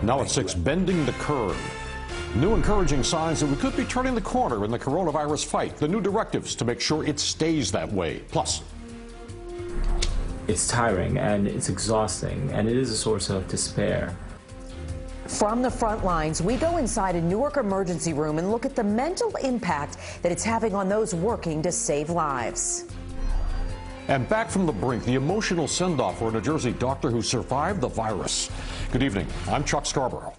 Now at 6, bending the curve. New encouraging signs that we could be turning the corner in the coronavirus fight. The new directives to make sure it stays that way. Plus, it's tiring and it's exhausting, and it is a source of despair. From the front lines, we go inside a Newark emergency room and look at the mental impact that it's having on those working to save lives. and back from the brink, the emotional send-off for a New Jersey doctor who survived the virus. Good evening. I'm Chuck Scarborough.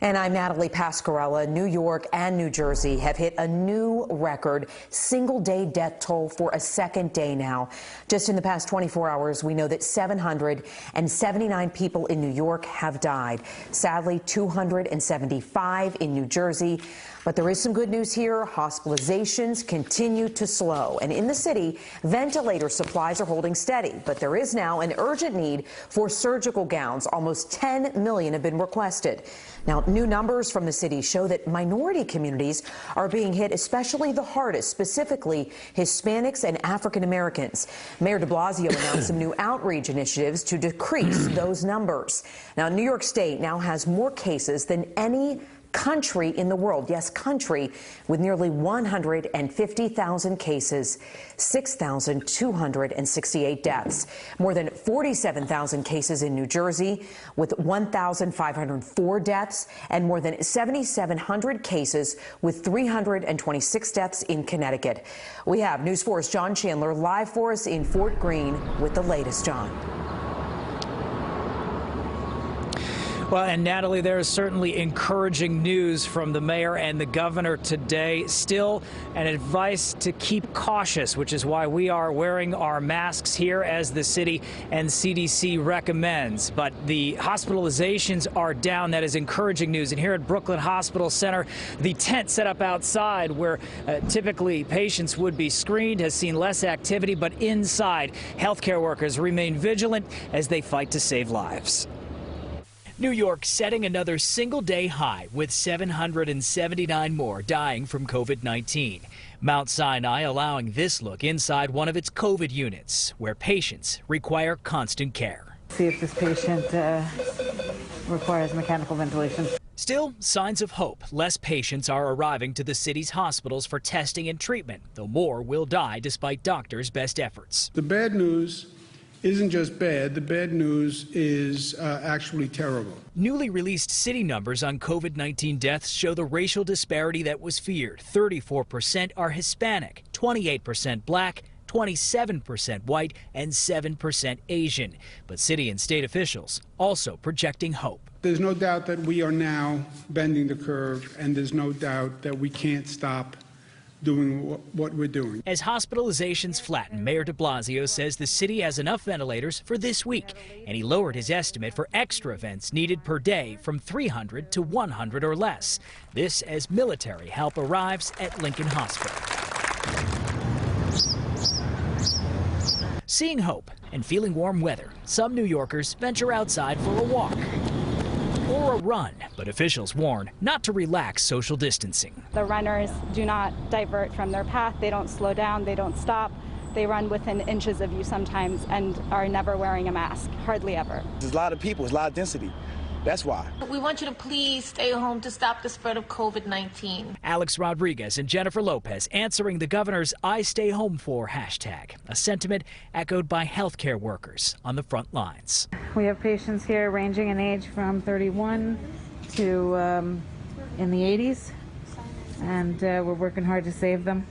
And I'm Natalie Pasquarella. New York and New Jersey have hit a new record single-day death toll for a second day now. Just in the past 24 hours, we know that 779 people in New York have died. Sadly, 275 in New Jersey. But there is some good news here. Hospitalizations continue to slow. And in the city, ventilator supplies are holding steady. But there is now an urgent need for surgical gowns. Almost 10 million have been requested. Now, new numbers from the city show that minority communities are being hit especially the hardest, specifically Hispanics and African Americans. Mayor de Blasio announced some new outreach initiatives to decrease those numbers. Now, New York State now has more cases than any country in the world. Yes, country, with nearly 150,000 cases, 6,268 deaths. More than 47,000 cases in New Jersey, with 1,504 deaths, and more than 7,700 cases with 326 deaths in Connecticut. We have News 4's John Chandler live for us in Fort Greene with the latest. John. Well, and Natalie, there is certainly encouraging news from the mayor and the governor today. Still an advice to keep cautious, which is why we are wearing our masks here as the city and CDC recommends. But the hospitalizations are down. That is encouraging news. And here at Brooklyn Hospital Center, the tent set up outside where typically patients would be screened has seen less activity. But inside, healthcare workers remain vigilant as they fight to save lives. New York setting another single-day high with 779 more dying from COVID-19. Mount Sinai allowing this look inside one of its COVID units, where patients require constant care. See if this patient requires mechanical ventilation. Still, signs of hope. Less patients are arriving to the city's hospitals for testing and treatment, though more will die despite doctors' best efforts. The bad news isn't just bad. The bad news is actually terrible. Newly released city numbers on COVID-19 deaths show the racial disparity that was feared. 34% are Hispanic, 28% black, 27% white, and 7% Asian. But city and state officials also projecting hope. There's no doubt that we are now bending the curve, and there's no doubt that we can't stop doing what we're doing. As hospitalizations flatten, Mayor de Blasio says the city has enough ventilators for this week, and he lowered his estimate for extra vents needed per day from 300 to 100 or less. This as military help arrives at Lincoln Hospital. Seeing hope and feeling warm weather, some New Yorkers venture outside for a walk or a run, but officials warn not to relax social distancing. The runners do not divert from their path. They don't slow down. They don't stop. They run within inches of you sometimes and are never wearing a mask, hardly ever. There's a lot of people. There's a lot of density. That's why. We want you to please stay home to stop the spread of COVID-19. Alex Rodriguez and Jennifer Lopez answering the governor's I Stay Home For hashtag, a sentiment echoed by healthcare workers on the front lines. We have patients here ranging in age from 31 to in the 80s, and we're working hard to save them.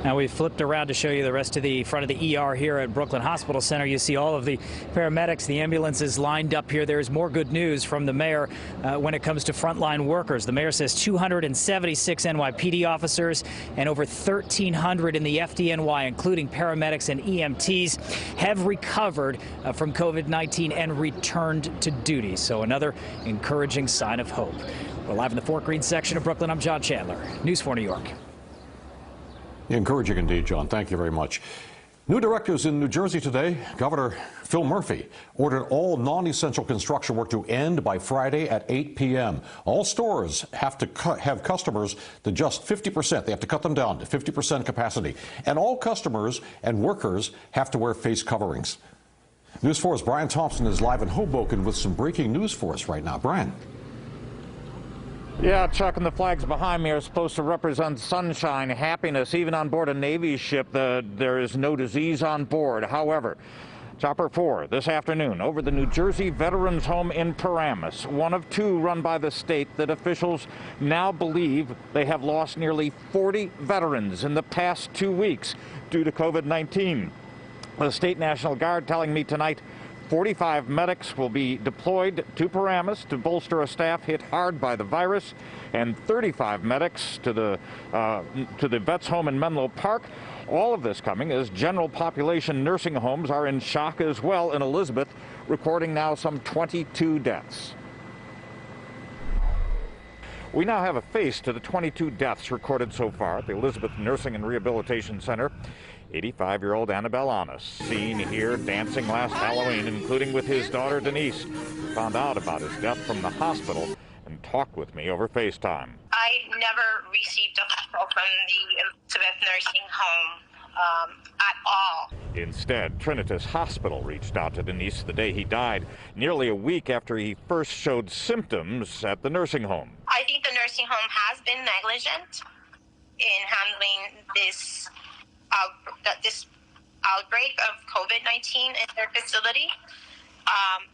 Now we've flipped around to show you the rest of the front of the ER here at Brooklyn Hospital Center. You see all of the paramedics, the ambulances lined up here. There's more good news from the mayor when it comes to frontline workers. The mayor says 276 NYPD officers and over 1,300 in the FDNY, including paramedics and EMTs, have recovered from COVID-19 and returned to duty. So another encouraging sign of hope. We're live in the Fort Greene section of Brooklyn. I'm John Chandler, News 4 New York. Encouraging indeed, John. Thank you very much. New directives in New Jersey today. Governor Phil Murphy ordered all non-essential construction work to end by Friday at 8 p.m. All stores have to have customers to just 50%. They have to cut them down to 50% capacity. And all customers and workers have to wear face coverings. News 4's Brian Thompson is live in Hoboken with some breaking news for us right now. Brian. Yeah, Chuck, and the flags behind me are supposed to represent sunshine, happiness. Even on board a Navy ship, there is no disease on board. However, Chopper 4 this afternoon over the New Jersey Veterans Home in Paramus, one of two run by the state that officials now believe they have lost nearly 40 veterans in the past 2 weeks due to COVID-19. The State National Guard telling me tonight 45 medics will be deployed to Paramus to bolster a staff hit hard by the virus, and 35 medics to the Vets Home in Menlo Park. All of this coming as general population nursing homes are in shock as well in Elizabeth, recording now some 22 deaths. We now have a face to the 22 deaths recorded so far at the Elizabeth Nursing and Rehabilitation Center. 85-year-old Annabelle Honest, seen here dancing last Halloween, including with his daughter Denise, found out about his death from the hospital and talked with me over FaceTime. I never received a call from the Elizabeth Nursing Home at all. Instead, Trinitas Hospital reached out to Denise the day he died, nearly a week after he first showed symptoms at the nursing home. I think the nursing home has been negligent in handling this outbreak of COVID-19 in their facility.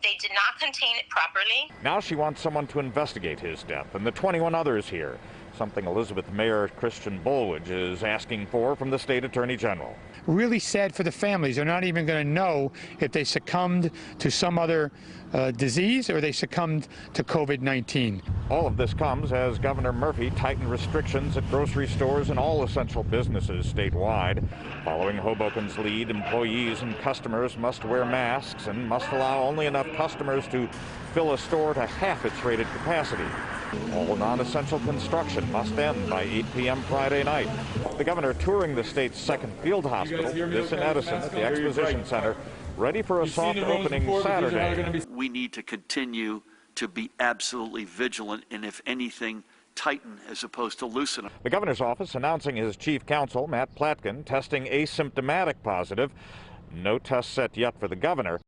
They did not contain it properly. Now she wants someone to investigate his death and the 21 others here, something Elizabeth Mayor Christian Bolwidge is asking for from the state attorney general. Really sad for the families. They're not even going to know if they succumbed to some other disease or they succumbed to COVID-19. All of this comes as Governor Murphy tightened restrictions at grocery stores and all essential businesses statewide. Following Hoboken's lead, employees and customers must wear masks and must allow only enough customers to fill a store to half its rated capacity. All non-essential construction must end by 8 p.m. Friday night. The governor touring the state's second field hospital, this in Edison at the Exposition Center, ready for a soft opening Saturday. We need to continue to be absolutely vigilant and, if anything, tighten as opposed to loosen. The governor's office announcing his chief counsel, Matt Platkin, testing asymptomatic positive. No test set yet for the governor.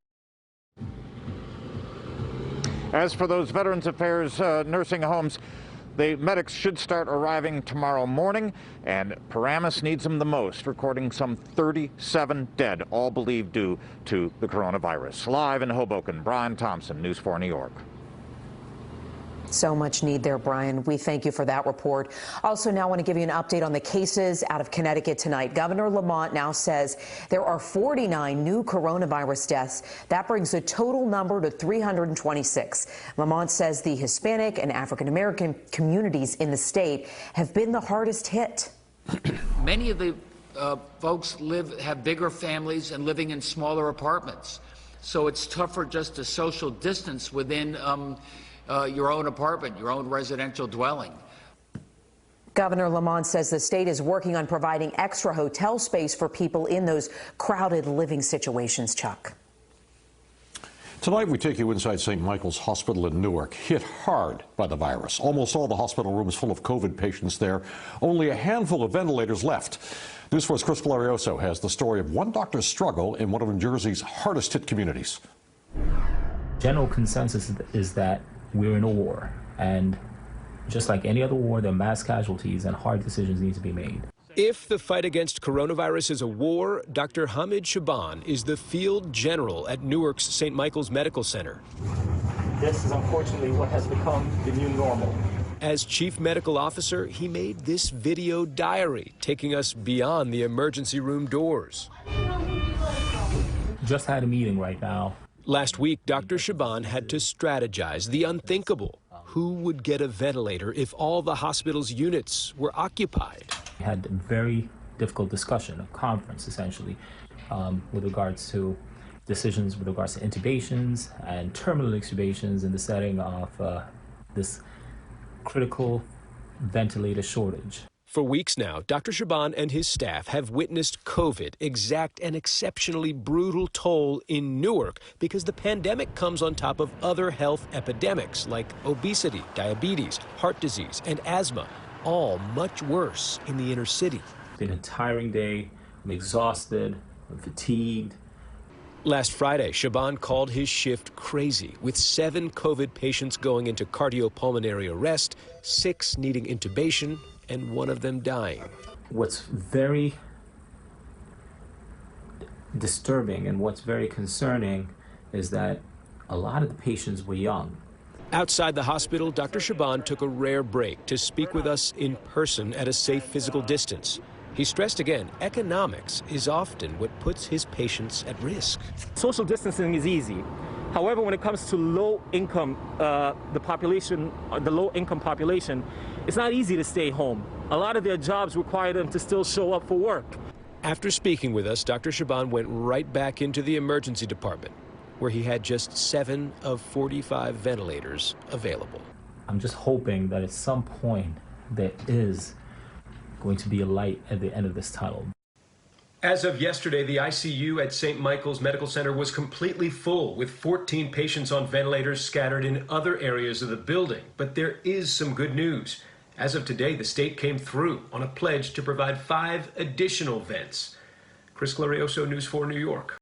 As for those Veterans Affairs nursing homes, the medics should start arriving tomorrow morning, and Paramus needs them the most, recording some 37 dead, all believed due to the coronavirus. Live in Hoboken, Brian Thompson, News 4 New York. So much need there, Brian. We thank you for that report. Also, now want to give you an update on the cases out of Connecticut tonight. Governor Lamont now says there are 49 new coronavirus deaths. That brings the total number to 326. Lamont says the Hispanic and African-American communities in the state have been the hardest hit. Many of the folks have bigger families and living in smaller apartments. So it's tougher just to social distance within your own apartment, your own residential dwelling. Governor Lamont says the state is working on providing extra hotel space for people in those crowded living situations, Chuck. Tonight, we take you inside St. Michael's Hospital in Newark, hit hard by the virus. Almost all the hospital rooms full of COVID patients there. Only a handful of ventilators left. News 4's Chris Glorioso has the story of one doctor's struggle in one of New Jersey's hardest hit communities. General consensus is that we're in a war, and just like any other war, there are mass casualties and hard decisions need to be made. If the fight against coronavirus is a war, Dr. Hamid Shaban is the field general at Newark's St. Michael's Medical Center. This is unfortunately what has become the new normal. As chief medical officer, he made this video diary, taking us beyond the emergency room doors. Just had a meeting right now. Last week, Dr. Shaban had to strategize the unthinkable. Who would get a ventilator if all the hospital's units were occupied? We had a very difficult discussion, a conference essentially, with regards to decisions with regards to intubations and terminal extubations in the setting of this critical ventilator shortage. For weeks now, Dr. Shaban and his staff have witnessed COVID exact an exceptionally brutal toll in Newark because the pandemic comes on top of other health epidemics like obesity, diabetes, heart disease, and asthma, all much worse in the inner city. It's been a tiring day. I'm exhausted. I'm fatigued. Last Friday, Shaban called his shift crazy, with 7 COVID patients going into cardiopulmonary arrest, 6 needing intubation, and 1 of them dying. What's very disturbing and what's very concerning is that a lot of the patients were young. Outside the hospital, Dr. Shaban took a rare break to speak with us in person at a safe physical distance. He stressed again, economics is often what puts his patients at risk. Social distancing is easy. However, when it comes to low income, the low income population, it's not easy to stay home. A lot of their jobs require them to still show up for work. After speaking with us, Dr. Shaban went right back into the emergency department, where he had just 7 of 45 ventilators available. I'm just hoping that at some point there is going to be a light at the end of this tunnel. As of yesterday, the ICU at St. Michael's Medical Center was completely full, with 14 patients on ventilators scattered in other areas of the building. But there is some good news. As of today, the state came through on a pledge to provide 5 additional vents. Chris Glorioso, News 4 New York.